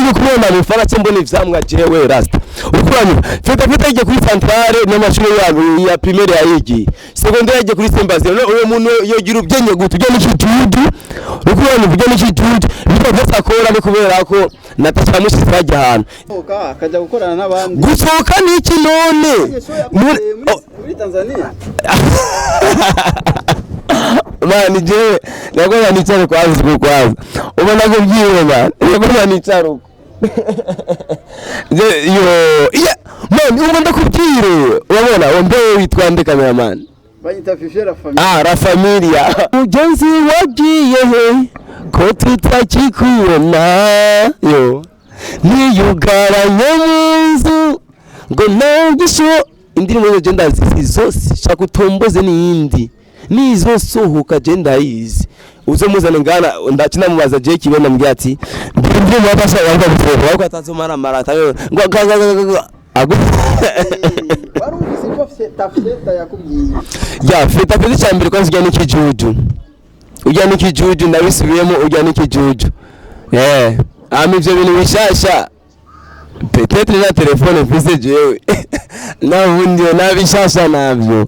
ni kubona mufana cyembone ivyamwa jewe rasta ukuranye feta ije kuri centrale n'amashuri yabo ya primaire yayigi secondaire ije kuri Sembazi uwo muntu yogira ubyenye gutu ujya n'ikitudu ukuranye ujya n'ikitudu niko pesa akora ni kubera ko Natasha mushi twajya ahantu akajya gukorana n'abandi gusohoka n'iki none muri Tanzania mani je nagora nicare kwazi ubona ko byiwe man nagora nicare man ubu ndakubwire urabona wambe witwa nde cameraman bayita Fifi la Familia la Familia ujenzi wagiye he ko tutakikubona yo niyugaranye munzu ngo nagisho indirimbo zo genda zose shaka utomboze n'indi nizo sohoka je ndayizi uzo muzana ngana ndakina mubaza je kibona mbya ati ndimwe mabasha wanga gufora wako atazomara marata ngo warumvise ko feta yakubwiye ya feta cyambere kwa zijya n'ikijuju ujya n'ikijuju ndabisubiyemo ujya n'ikijuju ivyo bintu bishasha peut-être na telefone mfise jewe nabundi nabishasha navyo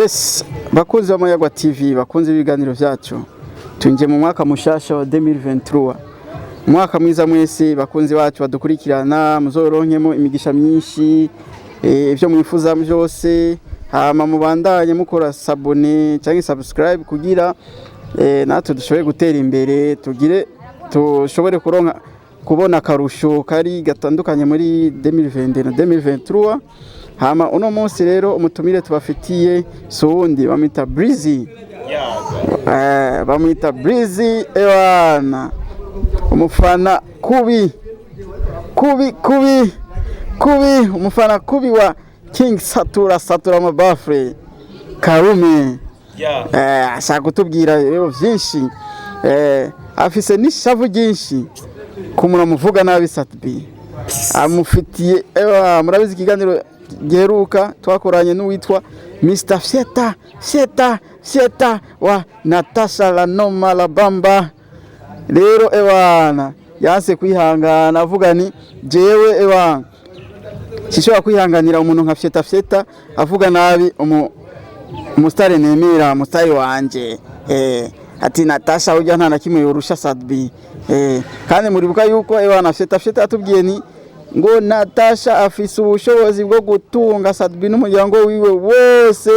Yes, bakunzi b'Amayagwa TV, bakunzi ibiganiro byacu. Tunje mu mwaka mushasha wa 2023. Mwaka mwiza mwese bakunzi bacu badukurikirana muzoronkemo imigisha myinshi ibyo mwifuza byose hama mubandanye mukora sabone cyangwa subscribe kugira natwe dushobore gutera imbere tushobore kuronka kubona karusho kari gatandukanye muri 2020 na 2023. Hama uno munsi rero umutumire tubafitiye suundi bamwita Breezy. Bamwita Breezy ewana. Umufana kubi umufana kubi wa King Satura Mabafre Karume. Ashaka kutubwira rero byinshi. Afise n'ishavu ryinshi kumura muvuga nabi Satbi. Amufitiye murabizi ikiganiro geruka twakoranye n'uwitwa Mr. Fieta wa Natasha la Noma la Bamba. Rero ewana yanse kwihangana avuga ni jewe ewana sishobora kwihanganira umuntu nka Fieta avuga nabi umustare nemera mustari wanje ati Natasha ujya nta nakimwe yorusha Sadbi kandi muribuka yuko ewana Fieta atubwiye ni ngo Natasha afise ubushobozi bwo gutunga Sadbi n'umuryango wiwe wose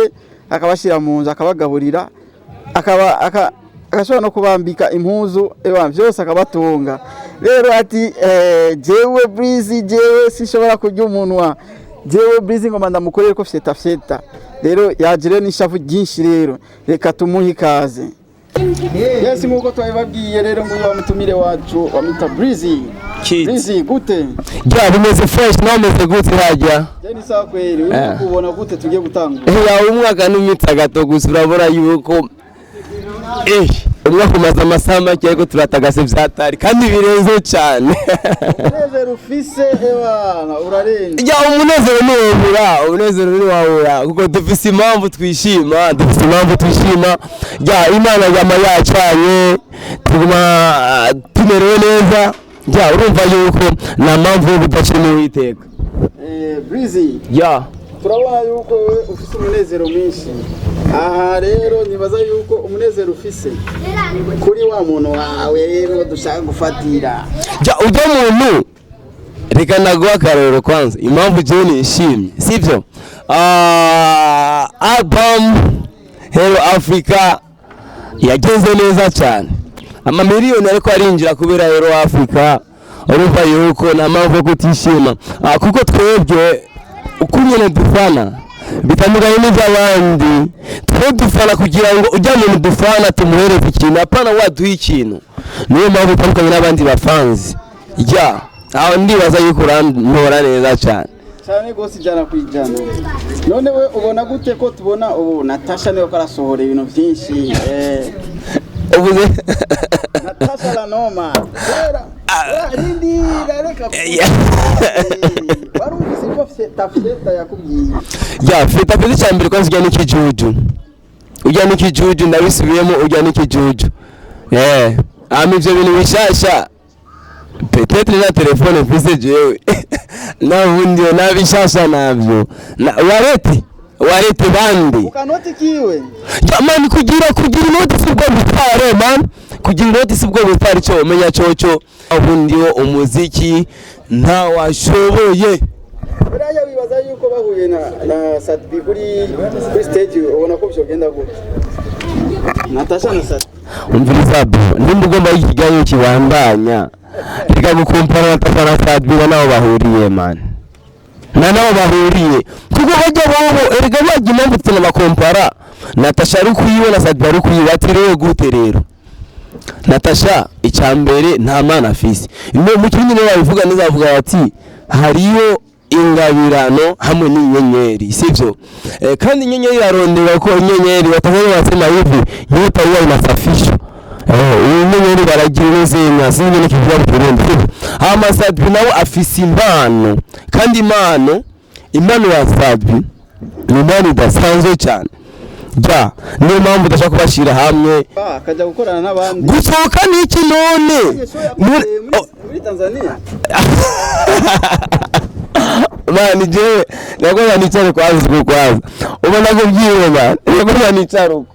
akabashira mu nzu akabagaburira akashobora no kubambika impuzu byose akabatunga. Rero ati jewe Breezy jewe sishobora kujya umunwa jewe Breezy ngo mandamukorere ko Fieta rero yagire n'ishavu ryinshi rero reka tumuhe ikaze. Yes nkuko twabibabwiye rero ngo bamutumire wacu wamita Breezy. Breezy gute? Ja bimeze fresh nameze gute hajya. Ni sawa kweli ubona gute tugiye gutanga. Ya umwaka n'imita gato gusa urabura yuko umwaka umaze amasaha make ariko turatagase vyatari kandi birenze cyane. Umunezero ufise ewana urarenze. Ja umunezero ni wabura kuko dufise impamvu twishima ja Imana yama yacanye tuguma tumerewe neza ja urumva yuko na mpamvu yo budashimwe witeka. Breezy turabona yuko ufise umunezero mwinshi. Aha rero nibaza yuko umunezero ufise kuri wa muntu wawe rero dushaka gufatira. Ja ujya muntu reka naguha karero kwanza impamvu je nishimye sivyo album Hello Africa yageze neza cyane amamiliyoni ariko arinjira kubera Hello Africa urumva yuko na mpamvu kutishima kuko twebwe ukunyene dufana bitandukanye n'abandi dufana kugira ngo ujya mu dufana tumuhereze ikintu apana waduha ikintu niyo mpamvu bitandukanye n'abandi bafanzi aho ndibaza yuko urandora neza cyane gose ijana kwijana. None we ubona gute ko tubona ubu Natasha niyo karasohora ibintu byinshi ubuze Natasha la Noma Rindi rareka. Warumvise ko Feta yakubwiye. Ya Feta pezi cyambere ko zijya n'ikijuju. Ujya n'ikijuju ndabisubiyemo ujya n'ikijuju. Ivyo bintu bishasha. Peut-être na telefone mfise jewe. Nabundi nabishasha navyo. Warete bandi. Ukanoti kiwe. Man kugira inoti sibwo bitare man. Kugira inoti sibwo bitare cyo umenya cyoco. Abundi wo umuziki nta washoboye. Buraya wibaza yuko bahuye na Sadbi kuri stage ubona ko byogenda gute. Natasha na Sadbi. Umviriza bro, nimba ugomba ikiganyo kibandanya. Reka gukompara Natasha na Sadbi naho bahuriye man. Naho bahuriye. Kuko bajya bobo erega bagiye mbutse na bakompara. Natasha ari kuyiwe na Sadbi ari kuyiwe atirewe gute rero. Natasha icyambere nta mana afise. Mu kindi niba bivuga neza avuga ati hariyo ingabirano hamwe n'inyenyeri sivyo kandi inyenyeri arondera ko inyenyeri batavuye basema hivi nyota huwa inasafishwa inyenyeri baragira neza sinzi n'ikivya Burundi hama Sadbi nawe afise impano kandi impano ya Sadbi ni impano idasanzwe cyane niyo mpamvu udashaka kubashira hamwe akajya gukorana n'abandi gusohoka n'iki none muri Tanzania mani jewe nagoba nicare kwazi ubona ko byiwe man nagoba nicare uko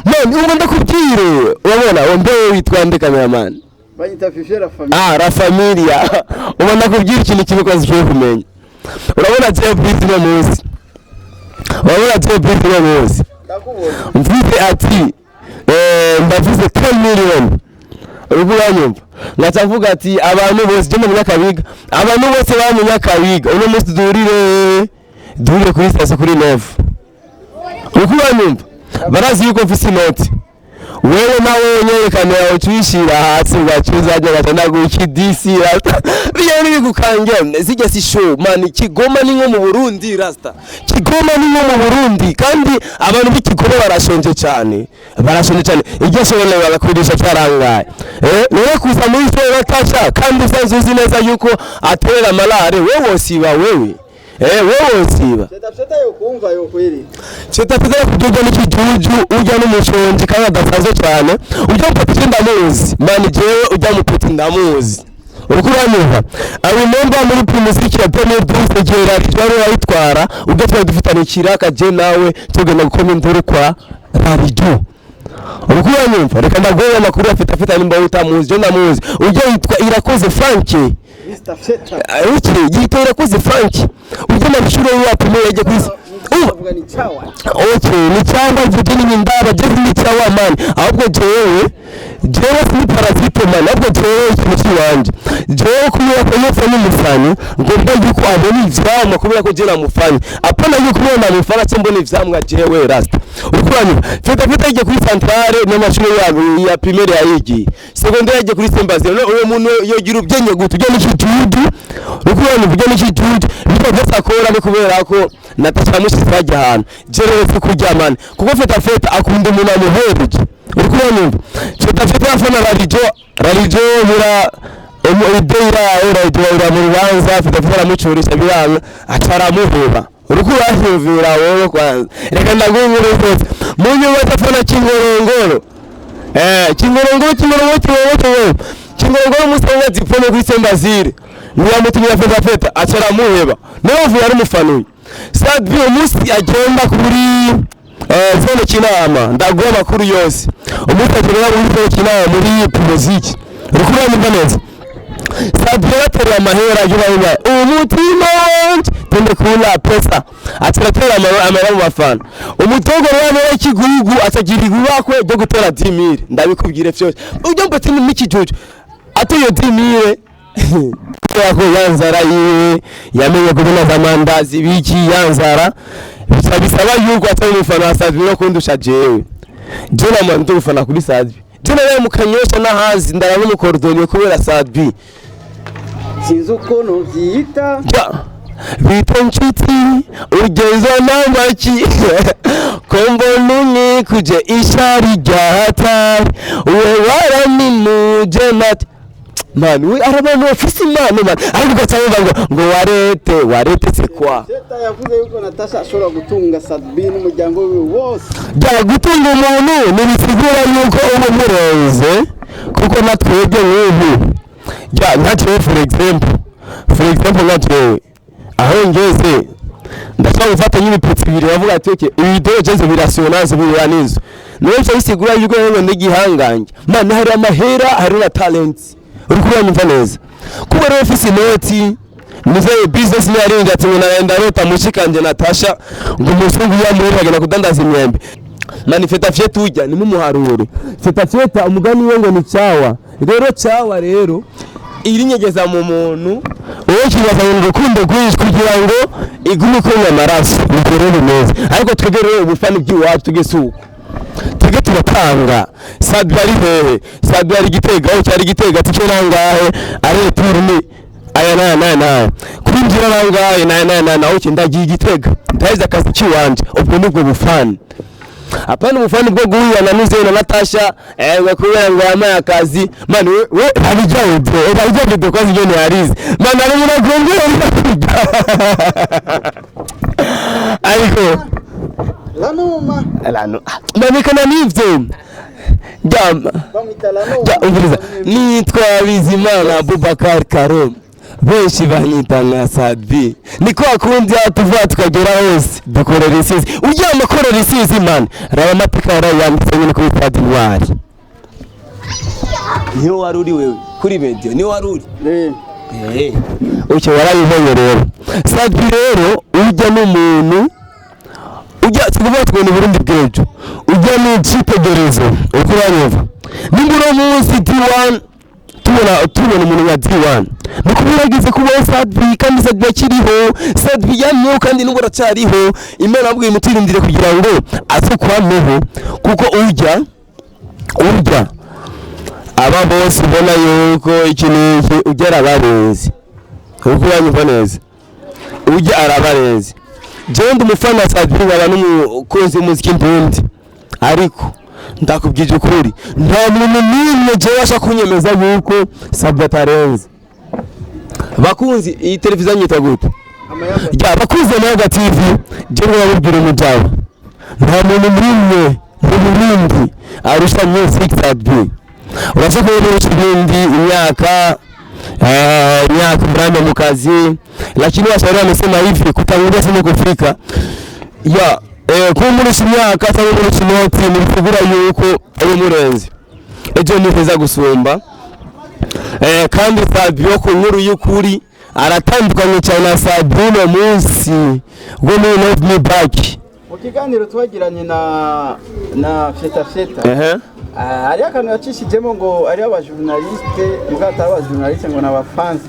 man ubona ko byiwe urabona ombewe witwa nde cameraman banyita Fifi la Familia la Familia ubona ko byiwe ikintu kimwe kwazi cyo kumenya urabona je Brit no munsi mfite ati ndavuze 10 million urubanyumva ngacavuga ati abantu bose je mu Nyakabiga abantu bose ba mu Nyakabiga uno munsi durire kuri station kuri Neve urubanyumva barazi yuko mfise inoti wewe nawe nyerekana yawe twishira hasi ugacuzaje gatanda guki DC rasta biye ni gukange zijya si show man Kigoma ni nko mu Burundi rasta Kigoma ni nko mu Burundi kandi abantu b'Ikigoma barashonje cyane iryo shobora bagakurisha cyarangaye niwe kuza muri show batasha kandi usanzuzi neza yuko atera malare wewe wosiba wewe siba Cheta yokumva yokwiri Cheta kuduga n'ikijuju ujya n'umushonje kandi adasaze cyane ujya mupeti ndamuzi man jewe ujya mupeti ndamuzi urukuranyuva abimemba muri primusiki ya Premier Dance gera rijwari wayitwara ugatwa dufitana ikiraka je nawe tugenda gukoma induru kwa radio urukuranyuva reka ndagoye amakuru afite nimba utamuzi je ndamuzi ujya yitwa Irakoze Frankie Mr. Feta yitwa Irakoze Frankie ujya na bishuro yapo yaje kwisi uvuga ni chawa ni cyangwa gutini nyindaba je ni chawa man ahubwo jewe ni parasite man ahubwo jewe ikintu wanje jewe kuba ko yose ni mufani ngomba yuko abona ivyamwa kubera ko je namufani apana yuko ubona mufana cyo mbona ivyamwa jewe rasta urukuranye Feta ije kuri centrale n'amashuri yabo ya primaire yayigi secondaire ije kuri Sembazero uwo muntu yogira ubyenye gutu ujya n'ikijuju urukuranye ujya n'ikijuju bityo akora ni kubera ko Natasha mushizajya ahantu jerewe kuryamana kuko Feta akunda umuntu amuhereje urukuranye Feta afana radijo mura ideira mu rubanza Feta aramucurisha biranga ataramuheba urukurahivira wowe kwanza reka ndagungure rwose munyu batafana Kingorongoro Kingorongoro musanga zipfone kuri Sembazire niya mutumira Feta ataramuheba nawe ari mufanuye Sadbi umunsi agenda kuri zone Kinama ndaguha amakuru yose umunsi agenda muri zone Kinama muri Promoziki urukuranye neza Sadbi atera amahera y'ubanya umutima wanje tende kula pesa atratera amahera mu bafana umutogo wabo w'ikigugu atagira igubakwe byo gutera 10000 ndabikubwire byose ujya mpati n'ikijuju atuye 10000 yako yanzara yiwe yamenye kubona zamandazi biki yanzara bisaba yuko atari umufana wa Sadbi no kundusha jewe na muntu ufana kuri Sadbi nawe mukanyosha nahazi ndarabona cordonier kubera Sadbi sinzi uko no byita bita nshuti ugeze n'amaki kombona kuje ishari ryatari uwe waranimuje nati man we arabana ofisi man ariko gatanga ngo warete se kwa Seta yavuze yuko Natasha ashobora gutunga Sadbi n'umuryango we wose ja gutunga umuntu nibisigura yuko ubu murenze kuko natwebwe n'ubu ja natwe for example natwe aho ngeze ndashaka gufata n'ibiputsi bibiri bavuga ati okay ibi video jenze birasonanze biranizo niyo bisigura yuko ngo ndigihanganje man hari amahera hari na talent urukubanya umva neza kuba rero ofisi noti nize business ni aringa ati naenda rota mushikanje Natasha ngo musungu yamuri bagenda kudandaza imyembe manifesta fyetu ujya ni mumuharuro feta umugani we ngo ni cyawa rero irinyegeza mu muntu wowe kibaza ngo urukundo rwinshi kugira ngo igume kunywa amaraso bikorere neza ariko twegere ubufani bw'iwacu tugesuko tuge turatanga Sadbi ari hehe Sadbi ari Gitega aho cyari Gitega tike nangahe ari turni aya na kwinjira nangahe na aho ndagiye Gitega ndahiza akazi kiwanje ubwo nubwo bufani apana ubufani bwo guhuyana n'izena Natasha we kubera ngo yamaye akazi man we abijawe bro kwazi ngene yarize man ari mu gongera ariko lano ndabikana nivyo umviriza nitwa Bizimana Abubakar Karom benshi banyita nka Sadbi niko akundi atuva tukagera hose dukorera isizi ujya amakorera isizi man raba amateka yarayanditse nyine kuri Padwari niyo waruri wewe kuri video niyo waruri ucyo warayibonye rero Sadbi rero ujya n'umuntu ujya tuvuga twene Burundi bwejo ujya n'icitegerezo ukuranyeva ninguro munsi T1 tubona umuntu wa D1 nukubiragize kuba Sadbi kandi Sadbi akiriho Sadbi yamye kandi nubwo racariho Imana abwiye mutirindire kugira ngo azukwameho kuko urya aba bose ubona yuko ikintu ugera abarezi kuko yanyumva neza urya arabarezi je ndi umufana Sadbi baba n'umukunzi w'umuziki mpundi ariko ndakubwije ukuri nta muntu n'umwe je washa kunyemeza yuko Sadbi atarenze bakunzi iyi televiziyo nyita gute ya bakunze Amayaga TV je babubwira umujabo nta muntu n'umwe mu Burundi arusha music Sadbi urashaka kubona imyaka brand mu kazi lakini washauri amesema hivi kutangulia sana kufika ya kumurusha imyaka cyangwa kumurusha inoti nibigura yuko ari murenzi ejo nifeza gusumba kandi Sadbi yo ku nkuru y'ukuri aratandukanye cyane na Sadbi no munsi ngo ni love me back ukiganiro twagiranye na feta ari akantu yacishijemo ngo ari abajournaliste mugata abajournaliste ngo n'abafans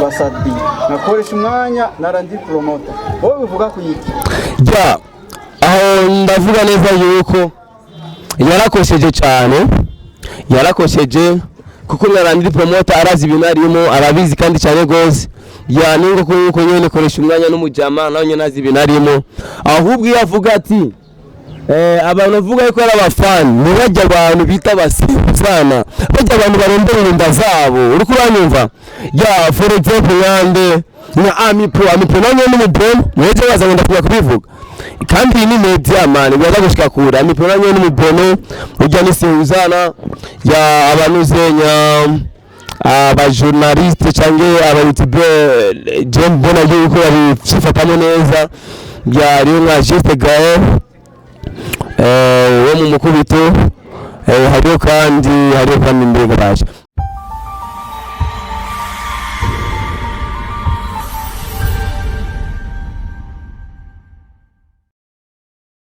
ba Sadbi nakoresha umwanya narandi promoter wowe bivuga ku yiki ja aho ndavuga neza yuko yarakosheje cyane kuko narandi promoter arazi ibintu arimo arabizi kandi cyane gose ya ningo kuko nyene koresha umwanya n'umujama naho nyene nazi ibintu arimo ahubwo yavuga ati abantu bavuga ko ari abafani ntibajya abantu bita basizana bajya abantu barondera inda zabo uri kuranyumva ya for example yande na Amipro nanyo n'umubone mweje bazagenda kubivuga kandi ni media man byaza gushika kura Amipro nanyo n'umubone ujya nisuzana ya abanuzenya aba journaliste cyangwa aba youtuber je mbona yuko ari cifatamo neza ya ringa juste gae wo mu mukubito hariyo kandi